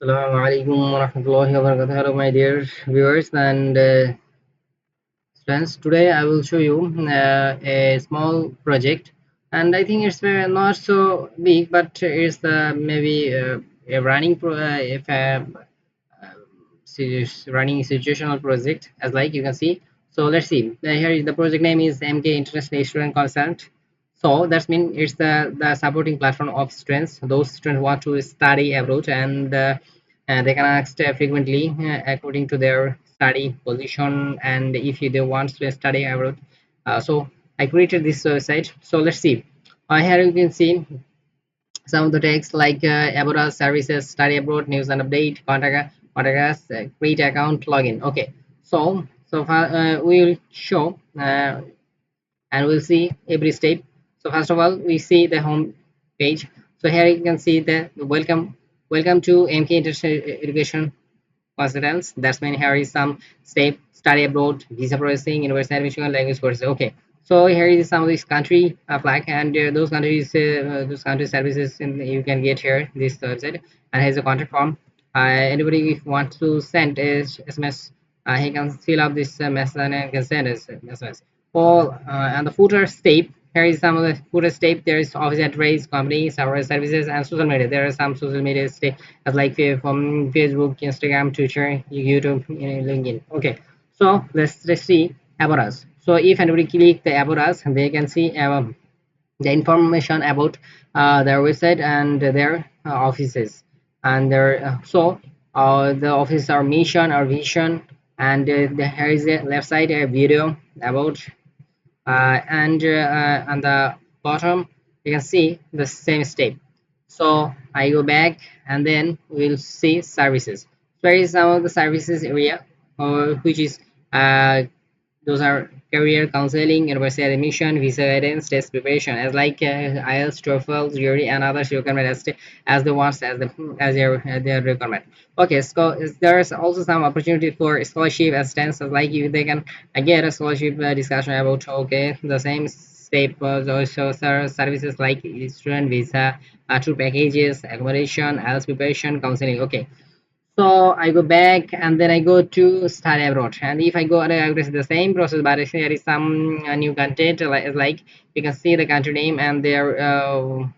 Assalamu alaikum warahmatullahi wabarakatuh. Hello, my dear viewers and friends. Today, I will show you a small project, and I think it's not so big, but it's maybe a running if running situational project, as like you can see. So let's see. Here is the project name is MK International Student Consult. So that means it's the supporting platform of students. Those students want to study abroad, and they can ask frequently according to their study position, and if they want to study abroad. So I created this website. So let's see. Here you can see some of the text like about our services, study abroad, news and update, contact us, create account, login. Okay, so far we will show and we'll see every step. So first of all, we see the home page. So here you can see the welcome to MK International Education consultants. That's mean here is some step study abroad, visa processing, university admission, language courses. Okay, so here is some of this country flag, and those country services you can get here this website, and has a contact form. Anybody if wants to send a SMS, he can fill up this message and can send us SMS. All and the footer step. Here is some of the footer step. There is office address, company, server services, and social media. There are some social media step as like from Facebook, Instagram, Twitter, YouTube, LinkedIn. Okay, so let's see about us. So if anybody click the about us, they can see the information about their website and their offices and their the office our mission our vision and here is the left side a video about and on the bottom you can see the same step. So I go back and then we'll see services. Where is some of the services area which is uh, those are career counseling, university admission, visa guidance, test preparation, as like IELTS, TOEFL, GRE, and others requirement as the ones as their requirement. Okay, so there's also some opportunity for scholarship assistance, as like you they can get a scholarship discussion about okay the same step also services like student visa, tour packages, accommodation, IELTS preparation, counseling. Okay, so I go back and then I go to study abroad. And if I go abroad, it's the same process, but actually there is some new content like you can see the country name and their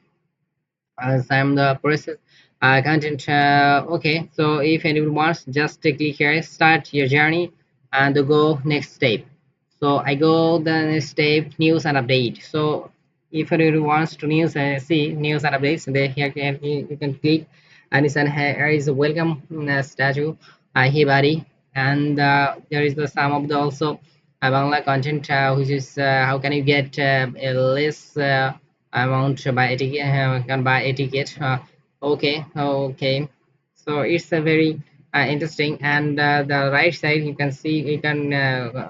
some the process content. Okay, so if anyone wants, just click here, start your journey, and go next step. So I go the next step, news and update. So if anyone wants to news see news and updates, then here you can click, and it's an here is a welcome statue, Hibari, and there is the some of the also Bangla content, which is how can you get a less amount by a ticket, can buy a ticket. Okay, so it's a very interesting, and the right side you can see you can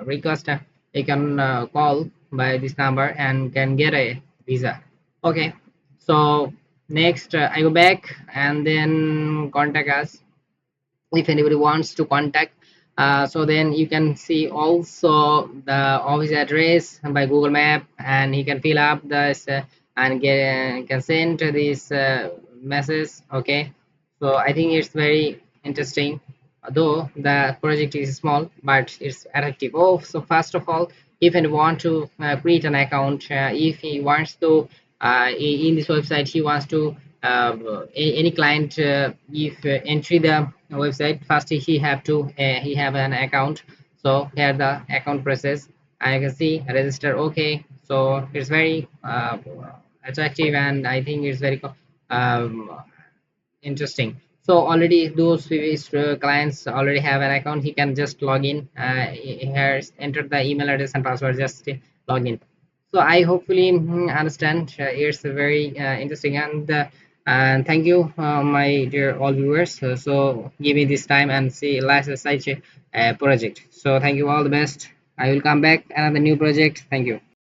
request you can call by this number and can get a visa. Okay, so next I go back and then contact us if anybody wants to contact. So then you can see also the office address by Google Map, and he can fill up this and get can send this message. Okay, so I think it's very interesting, though the project is small but it's attractive. Oh, so first of all, if you want to create an account, if he wants to in this website he wants to any client if entry the website first he have to he have an account. So here the account process I can see register. Okay, so it's very attractive, and I think it's very um, interesting. So already those previous clients already have an account, he can just log in, here enter the email address and password, just log in. So I hopefully understand. It's very interesting, and thank you my dear all viewers. So give me this time and see last such a project. So thank you, all the best. I will come back another new project. Thank you.